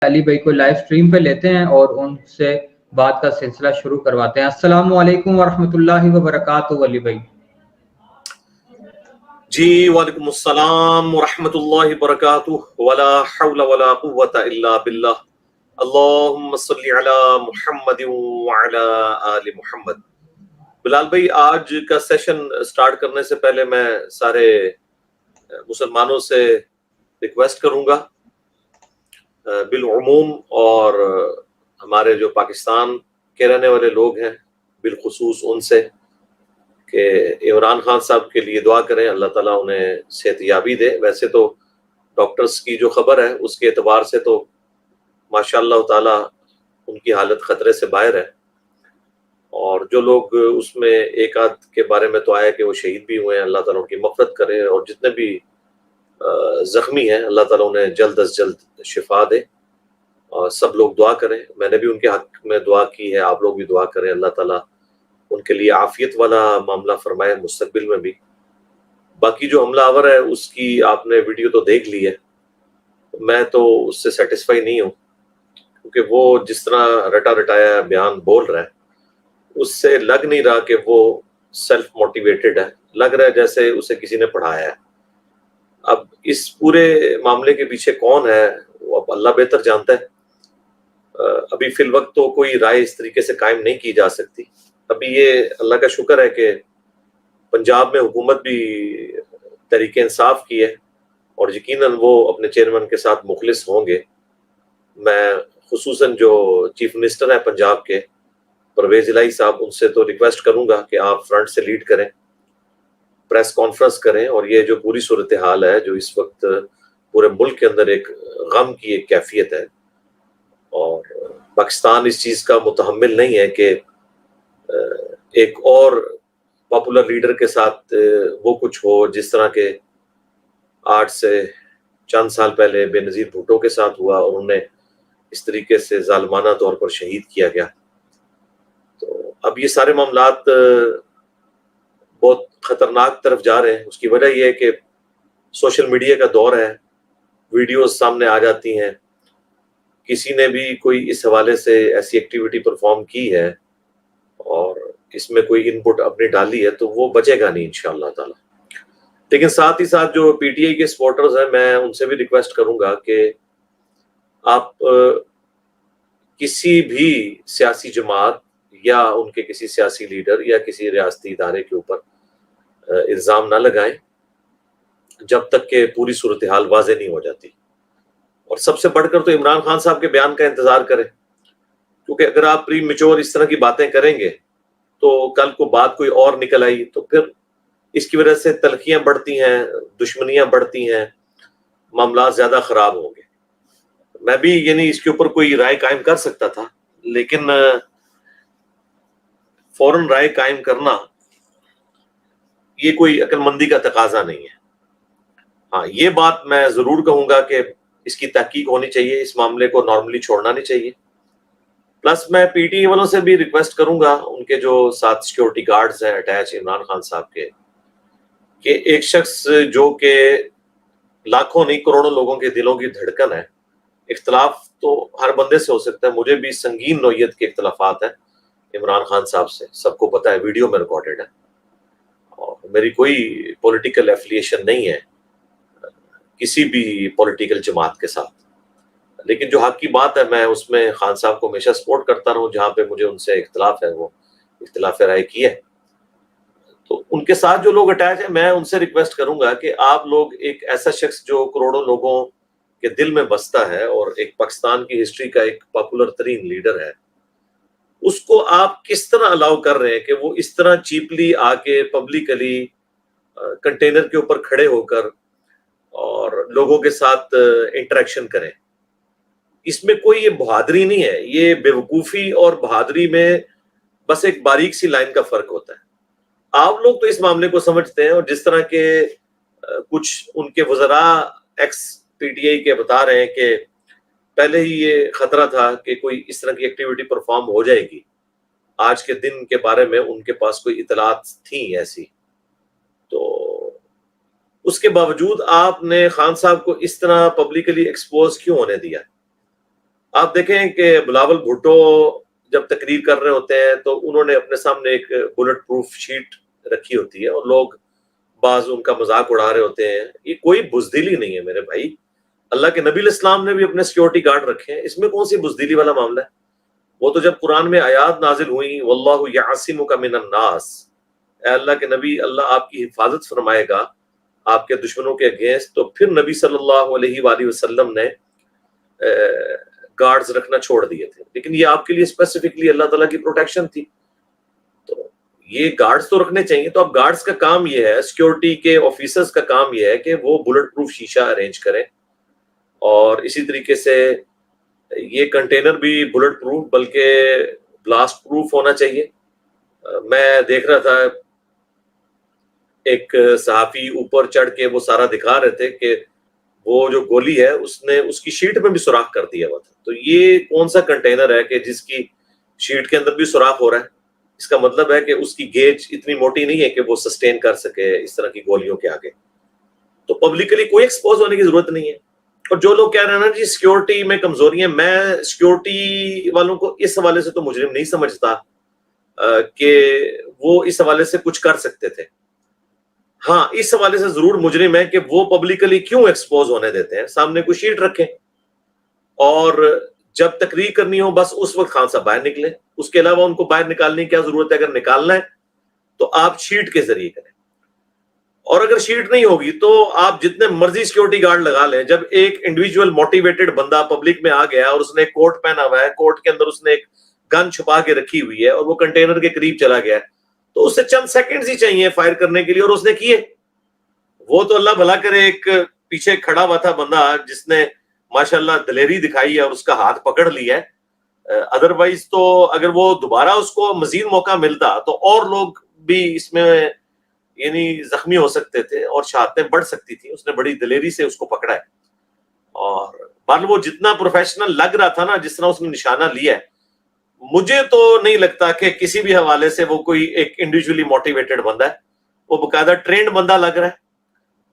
علی بھائی کو live stream پہ لیتے ہیں اور ان سے بات کا سلسلہ شروع کرواتے ہیں۔ السلام علیکم ورحمۃ اللہ وبرکاتہ علی بھائی۔ جی وعلیکم السلام ورحمۃ اللہ وبرکاتہ، ولا حول ولا قوۃ الا باللہ، اللہم صلی علی محمد وعلی آل محمد۔ بلال بھائی، آج کا سیشن سٹارٹ کرنے سے پہلے میں سارے مسلمانوں سے ریکویسٹ کروں گا بالعموم، اور ہمارے جو پاکستان کے رہنے والے لوگ ہیں بالخصوص ان سے، کہ عمران خان صاحب کے لیے دعا کریں، اللہ تعالیٰ انہیں صحت یابی دے۔ ویسے تو ڈاکٹرز کی جو خبر ہے اس کے اعتبار سے تو ماشاء اللہ تعالیٰ ان کی حالت خطرے سے باہر ہے، اور جو لوگ اس میں ایک آدھ کے بارے میں تو آیا کہ وہ شہید بھی ہوئے ہیں، اللہ تعالیٰ ان کی مغفرت کرے، اور جتنے بھی زخمی ہیں اللہ تعالیٰ انہیں جلد از جلد شفا دے، اور سب لوگ دعا کریں۔ میں نے بھی ان کے حق میں دعا کی ہے، آپ لوگ بھی دعا کریں، اللہ تعالیٰ ان کے لیے عافیت والا معاملہ فرمائے مستقبل میں بھی۔ باقی جو حملہ آور ہے اس کی آپ نے ویڈیو تو دیکھ لی ہے، میں تو اس سے سیٹسفائی نہیں ہوں، کیونکہ وہ جس طرح رٹا رٹایا بیان بول رہا ہے اس سے لگ نہیں رہا کہ وہ سیلف موٹیویٹڈ ہے، لگ رہا ہے جیسے اسے کسی نے پڑھایا ہے۔ اب اس پورے معاملے کے پیچھے کون ہے وہ اب اللہ بہتر جانتا ہے۔ ابھی فی الوقت تو کوئی رائے اس طریقے سے قائم نہیں کی جا سکتی۔ ابھی یہ اللہ کا شکر ہے کہ پنجاب میں حکومت بھی تحریک انصاف کی ہے، اور یقیناً وہ اپنے چیئرمین کے ساتھ مخلص ہوں گے۔ میں خصوصاً جو چیف منسٹر ہیں پنجاب کے پرویز الہی صاحب، ان سے تو ریکویسٹ کروں گا کہ آپ فرنٹ سے لیڈ کریں، پریس کانفرنس کریں، اور یہ جو پوری صورتحال ہے جو اس وقت پورے ملک کے اندر ایک غم کی ایک کیفیت ہے، اور پاکستان اس چیز کا متحمل نہیں ہے کہ ایک اور پاپولر لیڈر کے ساتھ وہ کچھ ہو جس طرح کے آج سے چند سال پہلے بے نظیر بھٹو کے ساتھ ہوا، اور انہیں اس طریقے سے ظالمانہ طور پر شہید کیا گیا۔ تو اب یہ سارے معاملات بہت خطرناک طرف جا رہے ہیں۔ اس کی وجہ یہ ہے کہ سوشل میڈیا کا دور ہے، ویڈیوز سامنے آ جاتی ہیں، کسی نے بھی کوئی اس حوالے سے ایسی ایکٹیویٹی پرفارم کی ہے اور اس میں کوئی ان پٹ اپنی ڈالی ہے تو وہ بچے گا نہیں انشاءاللہ تعالی۔ لیکن ساتھ ہی ساتھ جو پی ٹی آئی کے سپورٹرز ہیں، میں ان سے بھی ریکویسٹ کروں گا کہ آپ کسی بھی سیاسی جماعت یا ان کے کسی سیاسی لیڈر یا کسی ریاستی ادارے کے اوپر الزام نہ لگائیں جب تک کہ پوری صورتحال واضح نہیں ہو جاتی، اور سب سے بڑھ کر تو عمران خان صاحب کے بیان کا انتظار کریں، کیونکہ اگر آپ پری میچور اس طرح کی باتیں کریں گے تو کل کو بات کوئی اور نکل آئی تو پھر اس کی وجہ سے تلخیاں بڑھتی ہیں، دشمنیاں بڑھتی ہیں، معاملات زیادہ خراب ہوں گے۔ میں بھی یعنی اس کے اوپر کوئی رائے قائم کر سکتا تھا، لیکن فوراً رائے قائم کرنا یہ کوئی عقل مندی کا تقاضا نہیں ہے۔ ہاں، یہ بات میں ضرور کہوں گا کہ اس کی تحقیق ہونی چاہیے، اس معاملے کو نارملی چھوڑنا نہیں چاہیے۔ پلس میں پی ٹی آئی والوں سے بھی ریکویسٹ کروں گا، ان کے جو ساتھ سیکیورٹی گارڈز ہیں اٹیچ عمران خان صاحب کے، کہ ایک شخص جو کہ لاکھوں نہیں کروڑوں لوگوں کے دلوں کی دھڑکن ہے، اختلاف تو ہر بندے سے ہو سکتا ہے، مجھے بھی سنگین نوعیت کے اختلافات ہیں عمران خان صاحب سے، سب کو پتہ ہے، ویڈیو میں ریکارڈڈ ہے، اور میری کوئی پولیٹیکل ایفیلیشن نہیں ہے کسی بھی پولیٹیکل جماعت کے ساتھ، لیکن جو حق کی بات ہے میں اس میں خان صاحب کو ہمیشہ سپورٹ کرتا رہوں، جہاں پہ مجھے ان سے اختلاف ہے وہ اختلاف رائے کی ہے۔ تو ان کے ساتھ جو لوگ اٹیچ ہیں، میں ان سے ریکویسٹ کروں گا کہ آپ لوگ ایک ایسا شخص جو کروڑوں لوگوں کے دل میں بستا ہے اور ایک پاکستان کی ہسٹری کا ایک پاپولر ترین لیڈر ہے، اس کو آپ کس طرح الاؤ کر رہے ہیں کہ وہ اس طرح چیپلی آ کے پبلکلی کنٹینر کے اوپر کھڑے ہو کر اور لوگوں کے ساتھ انٹریکشن کریں؟ اس میں کوئی یہ بہادری نہیں ہے، یہ بے وقوفی اور بہادری میں بس ایک باریک سی لائن کا فرق ہوتا ہے۔ آپ لوگ تو اس معاملے کو سمجھتے ہیں، اور جس طرح کے کچھ ان کے وزراء ایکس پی ٹی آئی کے بتا رہے ہیں کہ پہلے ہی یہ خطرہ تھا کہ کوئی اس طرح کی ایکٹیویٹی پرفارم ہو جائے گی، آج کے دن کے بارے میں ان کے پاس کوئی اطلاعات تھیں ایسی، تو اس کے باوجود آپ نے خان صاحب کو اس طرح پبلکلی ایکسپوز کیوں ہونے دیا؟ آپ دیکھیں کہ بلاول بھٹو جب تقریر کر رہے ہوتے ہیں تو انہوں نے اپنے سامنے ایک بلٹ پروف شیٹ رکھی ہوتی ہے اور لوگ بعض ان کا مذاق اڑا رہے ہوتے ہیں. یہ کوئی بزدلی نہیں ہے میرے بھائی. اللہ کے نبی علیہ السلام نے بھی اپنے سیکورٹی گارڈ رکھے ہیں, اس میں کون سی بزدلی والا معاملہ ہے؟ وہ تو جب قرآن میں آیات نازل ہوئی واللہ یعصمک من الناس, اے اللہ کے نبی اللہ آپ کی حفاظت فرمائے گا آپ کے دشمنوں کے اگینسٹ, تو پھر نبی صلی اللہ علیہ وآلہ وسلم نے گارڈز رکھنا چھوڑ دیے تھے. لیکن یہ آپ کے لیے اسپیسیفکلی اللہ تعالیٰ کی پروٹیکشن تھی, تو یہ گارڈز تو رکھنے چاہیے. تو اب گارڈز کا کام یہ ہے, سیکورٹی کے آفیسرز کا کام یہ ہے کہ وہ بلٹ پروف شیشہ ارینج کریں, اور اسی طریقے سے یہ کنٹینر بھی بلٹ پروف بلکہ بلاسٹ پروف ہونا چاہیے. میں دیکھ رہا تھا ایک صحافی اوپر چڑھ کے وہ سارا دکھا رہے تھے کہ وہ جو گولی ہے اس نے اس کی شیٹ میں بھی سوراخ کر دیا ہوا تھا. تو یہ کون سا کنٹینر ہے کہ جس کی شیٹ کے اندر بھی سوراخ ہو رہا ہے؟ اس کا مطلب ہے کہ اس کی گیج اتنی موٹی نہیں ہے کہ وہ سسٹین کر سکے اس طرح کی گولیوں کے آگے. تو پبلکلی کوئی ایکسپوز ہونے کی ضرورت نہیں ہے. اور جو لوگ کہہ رہے ہیں نا جی سیکورٹی میں کمزوری ہے, میں سیکورٹی والوں کو اس حوالے سے تو مجرم نہیں سمجھتا کہ وہ اس حوالے سے کچھ کر سکتے تھے. ہاں اس حوالے سے ضرور مجرم ہے کہ وہ پبلکلی کیوں ایکسپوز ہونے دیتے ہیں. سامنے کوئی شیٹ رکھیں اور جب تقریر کرنی ہو بس اس وقت خان صاحب باہر نکلیں, اس کے علاوہ ان کو باہر نکالنے کی کیا ضرورت ہے؟ اگر نکالنا ہے تو آپ شیٹ کے ذریعے کریں, اور اگر شیٹ نہیں ہوگی تو آپ جتنے مرضی سیکورٹی گارڈ لگا لیں. جب ایک انڈیویجول موٹیویٹڈ بندہ پبلک میں آ گیا اور اس نے ایک کوٹ پہنا ہوا ہے, کوٹ کے اندر اس نے ایک گن چھپا کے رکھی ہوئی ہے اور وہ کنٹینر کے قریب چلا گیا, تو اس سے چند سیکنڈز ہی چاہیے فائر کرنے کے لیے, اور اس نے کیے. وہ تو اللہ بھلا کرے ایک پیچھے کھڑا ہوا تھا بندہ جس نے ماشاءاللہ دلیری دکھائی ہے اور اس کا ہاتھ پکڑ لیا ہے. ادروائز تو اگر وہ دوبارہ اس کو مزید موقع ملتا تو اور لوگ بھی اس میں یعنی زخمی ہو سکتے تھے اور شہادتیں بڑھ سکتی تھی. اس نے بڑی دلیری سے اس کو پکڑا ہے, اور بہرحال وہ جتنا پروفیشنل لگ رہا تھا نا, جس طرح اس نے نشانہ لیا ہے, مجھے تو نہیں لگتا کہ کسی بھی حوالے سے وہ کوئی ایک انڈیویجولی موٹیویٹڈ بندہ ہے. وہ باقاعدہ ٹرینڈ بندہ لگ رہا ہے,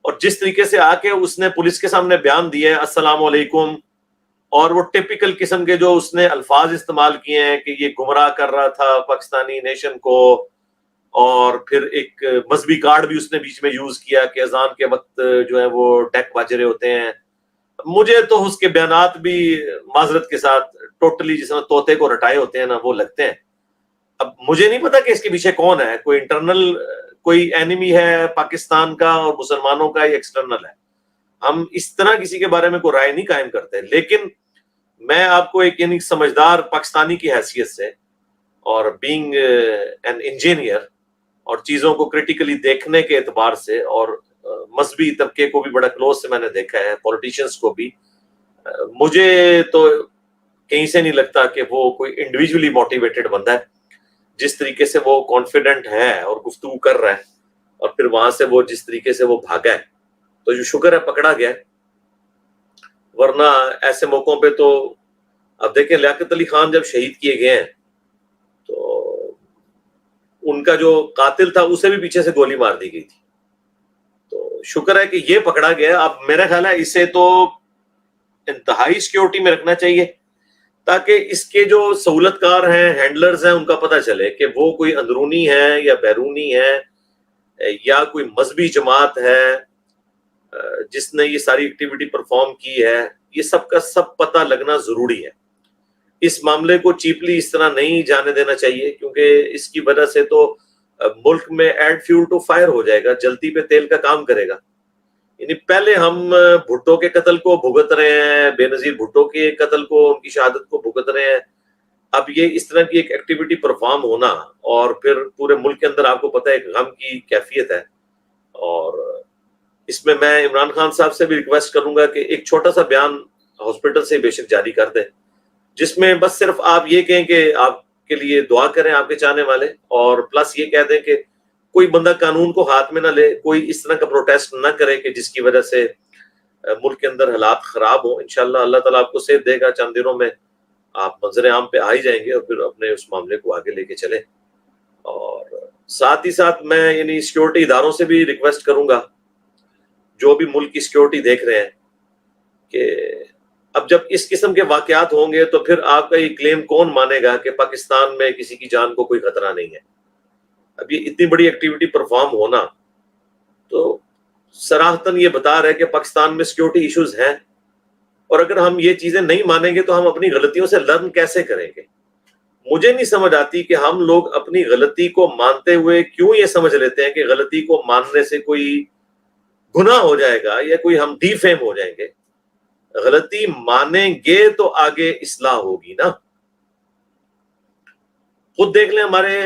اور جس طریقے سے آ کے اس نے پولیس کے سامنے بیان دیا ہے السلام علیکم, اور وہ ٹپیکل قسم کے جو اس نے الفاظ استعمال کیے ہیں کہ یہ گمراہ کر رہا تھا پاکستانی نیشن کو, اور پھر ایک مذہبی کارڈ بھی اس نے بیچ میں یوز کیا کہ اذان کے وقت جو ہے وہ ڈیک باج رہے ہوتے ہیں. مجھے تو اس کے بیانات بھی معذرت کے ساتھ ٹوٹلی جس طرح طوطے کو رٹائے ہوتے ہیں نا وہ لگتے ہیں. اب مجھے نہیں پتا کہ اس کے پیچھے کون ہے, کوئی انٹرنل کوئی اینیمی ہے پاکستان کا اور مسلمانوں کا, یا ایکسٹرنل ہے. ہم اس طرح کسی کے بارے میں کوئی رائے نہیں قائم کرتے, لیکن میں آپ کو ایک یعنی سمجھدار پاکستانی کی حیثیت سے اور بینگ این انجینئر اور چیزوں کو کریٹیکلی دیکھنے کے اعتبار سے, اور مذہبی طبقے کو بھی بڑا کلوز سے میں نے دیکھا ہے, پولیٹیشنز کو بھی, مجھے تو کہیں سے نہیں لگتا کہ وہ کوئی انڈیویجولی موٹیویٹڈ بندہ ہے. جس طریقے سے وہ کانفیڈنٹ ہے اور گفتگو کر رہا ہے, اور پھر وہاں سے وہ جس طریقے سے وہ بھاگا ہے, تو جو شکر ہے پکڑا گیا ہے. ورنہ ایسے موقعوں پہ تو اب دیکھیں لیاقت علی خان جب شہید کیے گئے ہیں تو ان کا جو قاتل تھا اسے بھی پیچھے سے گولی مار دی گئی تھی. تو شکر ہے کہ یہ پکڑا گیا. اب میرا خیال ہے اسے تو انتہائی سیکورٹی میں رکھنا چاہیے تاکہ اس کے جو سہولت کار ہیں, ہینڈلرز ہیں, ان کا پتہ چلے کہ وہ کوئی اندرونی ہے یا بیرونی ہے یا کوئی مذہبی جماعت ہے جس نے یہ ساری ایکٹیویٹی پرفارم کی ہے. یہ سب کا سب پتہ لگنا ضروری ہے. اس معاملے کو چیپلی اس طرح نہیں جانے دینا چاہیے, کیونکہ اس کی وجہ سے تو ملک میں ایڈ فیول ٹو فائر ہو جائے گا, جلتی پہ تیل کا کام کرے گا. یعنی پہلے ہم بھٹو کے قتل کو بھگت رہے ہیں, بے نظیر بھٹو کے قتل کو, ان کی شہادت کو بھگت رہے ہیں. اب یہ اس طرح کی ایک ایکٹیویٹی پرفارم ہونا, اور پھر پورے ملک کے اندر آپ کو پتہ ہے ایک غم کی کیفیت ہے. اور اس میں عمران خان صاحب سے بھی ریکویسٹ کروں گا کہ ایک چھوٹا سا بیان ہاسپٹل سے بے شک جاری کر دیں, جس میں بس صرف آپ یہ کہیں کہ آپ کے لیے دعا کریں آپ کے چاہنے والے, اور پلس یہ کہہ دیں کہ کوئی بندہ قانون کو ہاتھ میں نہ لے, کوئی اس طرح کا پروٹیسٹ نہ کرے کہ جس کی وجہ سے ملک کے اندر حالات خراب ہوں. انشاءاللہ اللہ تعالیٰ آپ کو صحت دے گا, چند دنوں میں آپ منظر عام پہ آ ہی جائیں گے, اور پھر اپنے اس معاملے کو آگے لے کے چلیں. اور ساتھ ہی ساتھ میں یعنی سیکورٹی اداروں سے بھی ریکویسٹ کروں گا جو بھی ملک کی سیکورٹی دیکھ رہے ہیں کہ اب اب جب اس قسم کے واقعات ہوں گے تو پھر آپ کا یہ کلیم کون مانے گا کہ پاکستان میں کسی کی جان کو کوئی خطرہ نہیں ہے؟ اب یہ اتنی بڑی ایکٹیویٹی پرفارم ہونا تو صراحتاً یہ بتا رہا ہے کہ پاکستان میں سیکیورٹی ایشوز ہیں، اور اگر ہم یہ چیزیں نہیں مانیں گے تو ہم اپنی غلطیوں سے لرن کیسے کریں گے؟ مجھے نہیں سمجھ آتی کہ ہم لوگ اپنی غلطی کو مانتے ہوئے کیوں یہ سمجھ لیتے ہیں کہ غلطی کو ماننے سے کوئی گناہ ہو جائے گا یا کوئی ہم ڈی فیم ہو جائیں گے۔ غلطی مانیں گے تو آگے اصلاح ہوگی نا۔ خود دیکھ لیں ہمارے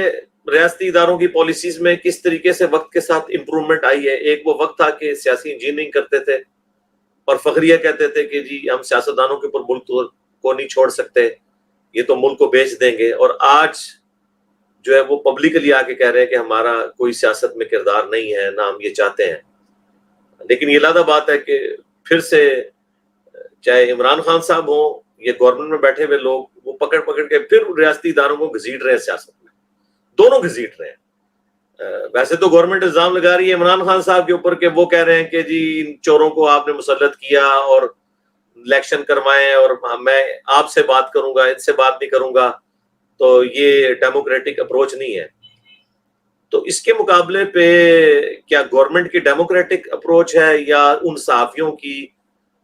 ریاستی اداروں کی پالیسیز میں کس طریقے سے وقت کے ساتھ امپرومنٹ آئی ہے۔ ایک وہ وقت تھا کہ سیاسی انجینئرنگ کرتے تھے اور فخریہ کہتے تھے کہ جی ہم سیاستدانوں کے اوپر ملک کو نہیں چھوڑ سکتے، یہ تو ملک کو بیچ دیں گے، اور آج جو ہے وہ پبلکلی آ کے کہہ رہے ہیں کہ ہمارا کوئی سیاست میں کردار نہیں ہے، نہ ہم یہ چاہتے ہیں۔ لیکن یہ لادہ بات ہے کہ پھر سے چاہے عمران خان صاحب ہوں یہ گورنمنٹ میں بیٹھے ہوئے لوگ، وہ پکڑ کے پھر ریاستی اداروں کو گھسیٹ رہے ہیں سیاست میں، دونوں گھسیٹ رہے ہیں۔ ویسے تو گورنمنٹ الزام لگا رہی ہے عمران خان صاحب کے اوپر کہ وہ کہہ رہے ہیں کہ جی ان چوروں کو آپ نے مسلط کیا اور الیکشن کروائیں، اور میں آپ سے بات کروں گا، ان سے بات نہیں کروں گا، تو یہ ڈیموکریٹک اپروچ نہیں ہے۔ تو اس کے مقابلے پہ کیا گورنمنٹ کی ڈیموکریٹک اپروچ ہے یا ان صحافیوں کی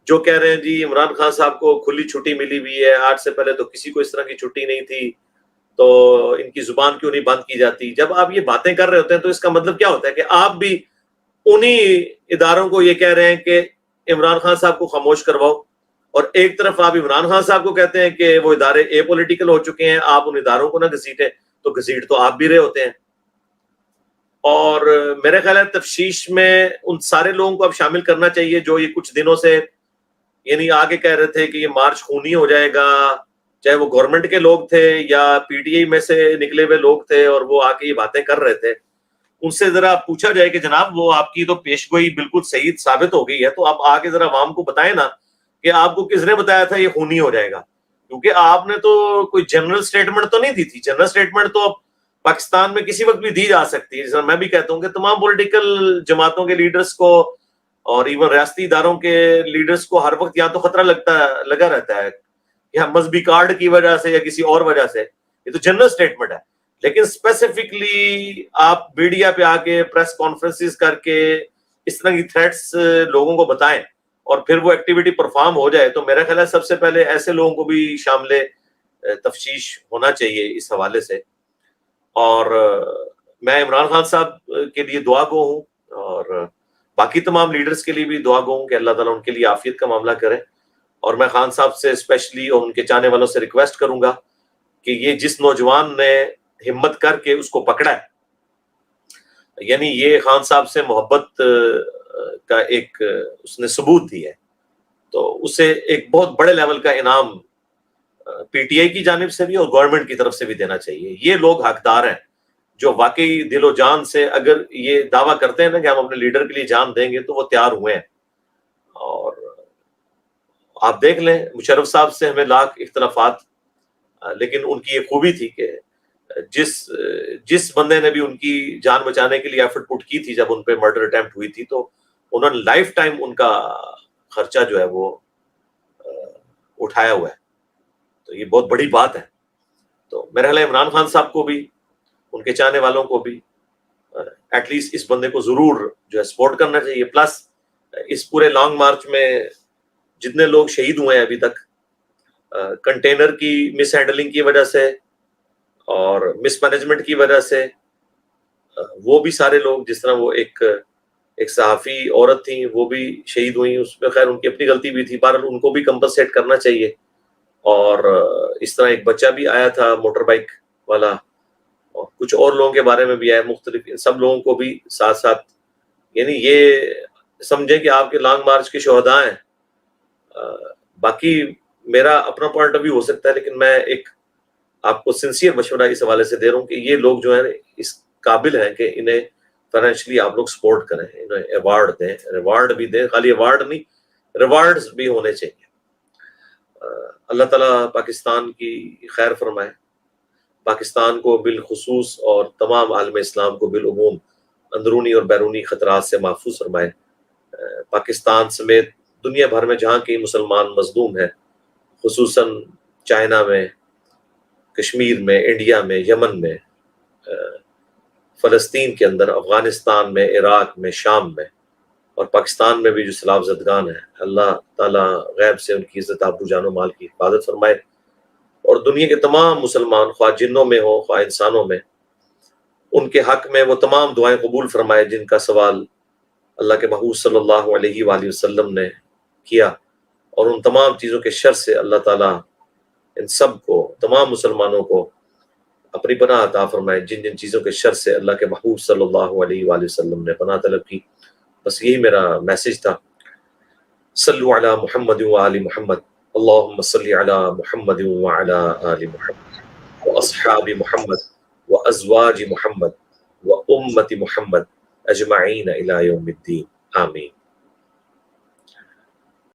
جو کہہ رہے ہیں جی عمران خان صاحب کو کھلی چھٹی ملی ہوئی ہے، آج سے پہلے تو کسی کو اس طرح کی چھٹی نہیں تھی، تو ان کی زبان کیوں نہیں بند کی جاتی؟ جب آپ یہ باتیں کر رہے ہوتے ہیں تو اس کا مطلب کیا ہوتا ہے کہ آپ بھی انہی اداروں کو یہ کہہ رہے ہیں کہ عمران خان صاحب کو خاموش کرواؤ، اور ایک طرف آپ عمران خان صاحب کو کہتے ہیں کہ وہ ادارے اے پولیٹیکل ہو چکے ہیں، آپ ان اداروں کو نہ گھسیٹیں، تو گھسیٹ تو آپ بھی رہے ہوتے ہیں۔ اور میرے خیال ہے تفتیش میں ان سارے لوگوں کو اب شامل کرنا چاہیے جو یہ کچھ دنوں سے یعنی آگے کہہ رہے تھے کہ یہ مارچ خونی ہو جائے گا، چاہے وہ گورنمنٹ کے لوگ تھے یا پی ٹی آئی میں سے نکلے ہوئے لوگ تھے اور وہ آ کے یہ باتیں کر رہے تھے، ان سے ذرا پوچھا جائے کہ جناب وہ آپ کی تو پیشگوئی بالکل صحیح ثابت ہو گئی ہے، تو آپ آگے ذرا عوام کو بتائیں نا کہ آپ کو کس نے بتایا تھا یہ خونی ہو جائے گا؟ کیونکہ آپ نے تو کوئی جنرل سٹیٹمنٹ تو نہیں دی تھی۔ جنرل سٹیٹمنٹ تو پاکستان میں کسی وقت بھی دی جا سکتی ہے، جیسا میں بھی کہتا ہوں کہ تمام پولیٹیکل جماعتوں کے لیڈرز کو اور ایون ریاستی اداروں کے لیڈرز کو ہر وقت یا تو خطرہ لگا رہتا ہے یا مذہبی کارڈ کی وجہ سے یا کسی اور وجہ سے، یہ تو جنرل سٹیٹمنٹ ہے۔ لیکن اسپیسیفکلی آپ میڈیا پہ آ کے پریس کانفرنسز کر کے اس طرح کی تھریٹس لوگوں کو بتائیں اور پھر وہ ایکٹیویٹی پرفارم ہو جائے، تو میرا خیال ہے سب سے پہلے ایسے لوگوں کو بھی شامل تفتیش ہونا چاہیے اس حوالے سے۔ اور میں عمران خان صاحب کے لیے دعا گو ہوں اور باقی تمام لیڈرز کے لیے بھی دعا گو ہوں کہ اللہ تعالیٰ ان کے لیے عافیت کا معاملہ کرے۔ اور میں خان صاحب سے اسپیشلی اور ان کے چاہنے والوں سے ریکویسٹ کروں گا کہ یہ جس نوجوان نے ہمت کر کے اس کو پکڑا ہے، یعنی یہ خان صاحب سے محبت کا ایک اس نے ثبوت دی ہے، تو اسے ایک بہت بڑے لیول کا انعام پی ٹی آئی کی جانب سے بھی اور گورنمنٹ کی طرف سے بھی دینا چاہیے۔ یہ لوگ حقدار ہیں جو واقعی دل و جان سے اگر یہ دعویٰ کرتے ہیں نا کہ ہم اپنے لیڈر کے لیے جان دیں گے تو وہ تیار ہوئے ہیں۔ اور آپ دیکھ لیں مشرف صاحب سے ہمیں لاکھ اختلافات، لیکن ان کی یہ خوبی تھی کہ جس بندے نے بھی ان کی جان بچانے کے لیے ایفرٹ پٹ کی تھی جب ان پہ مرڈر اٹیمپٹ ہوئی تھی، تو انہوں نے لائف ٹائم ان کا خرچہ جو ہے وہ اٹھایا ہوا ہے، تو یہ بہت بڑی بات ہے۔ تو میرا خیال ہے عمران خان صاحب کو بھی ان کے چاہنے والوں کو بھی ایٹ لیسٹ اس بندے کو ضرور جو ہے سپورٹ کرنا چاہیے۔ پلس اس پورے لانگ مارچ میں جتنے لوگ شہید ہوئے ہیں ابھی تک کنٹینر کی مس ہینڈلنگ کی وجہ سے اور مس مینجمنٹ کی وجہ سے، وہ بھی سارے لوگ، جس طرح وہ ایک صحافی عورت تھیں وہ بھی شہید ہوئی، اس میں خیر ان کی اپنی غلطی بھی تھی، بہرحال ان کو بھی کمپنسیٹ کرنا چاہیے۔ اور اس طرح ایک بچہ بھی آیا تھا موٹر بائک والا، اور کچھ اور لوگوں کے بارے میں بھی آیا مختلف، سب لوگوں کو بھی ساتھ ساتھ یعنی یہ سمجھیں کہ آپ کے لانگ مارچ کے شہداء ہیں۔ باقی میرا اپنا پوائنٹ آف ویو ہو سکتا ہے، لیکن میں ایک آپ کو سنسیئر مشورہ اس حوالے سے دے رہا ہوں کہ یہ لوگ جو ہیں اس قابل ہیں کہ انہیں فائنینشلی آپ لوگ سپورٹ کریں، انہیں ایوارڈ دیں، ریوارڈ بھی دیں، خالی ایوارڈ نہیں ریوارڈز بھی ہونے چاہیے۔ اللہ تعالیٰ پاکستان کی خیر فرمائے، پاکستان کو بالخصوص اور تمام عالم اسلام کو بالعموم اندرونی اور بیرونی خطرات سے محفوظ فرمائے۔ پاکستان سمیت دنیا بھر میں جہاں کے مسلمان مظلوم ہیں خصوصاً چائنا میں، کشمیر میں، انڈیا میں، یمن میں، فلسطین کے اندر، افغانستان میں، عراق میں، شام میں اور پاکستان میں بھی جو سیلاب زدگان ہیں، اللہ تعالیٰ غیب سے ان کی عزت آبرو جان و مال کی حفاظت فرمائے، اور دنیا کے تمام مسلمان، خواہ جنوں میں ہو خواہ انسانوں میں، ان کے حق میں وہ تمام دعائیں قبول فرمائے جن کا سوال اللہ کے محبوب صلی اللہ علیہ وآلہ وسلم نے کیا، اور ان تمام چیزوں کے شر سے اللہ تعالیٰ ان سب کو، تمام مسلمانوں کو اپنی پناہ عطا فرمائے جن جن چیزوں کے شر سے اللہ کے محبوب صلی اللہ علیہ وآلہ وسلم نے پناہ طلب کی۔ بس یہی میرا میسج تھا۔ صلو علی محمد وآل محمد، اللہم صلی علی محمد وعلی آل محمد واصحاب محمد وازواج محمد وامت محمد اجمعین الی یوم الدین، آمین۔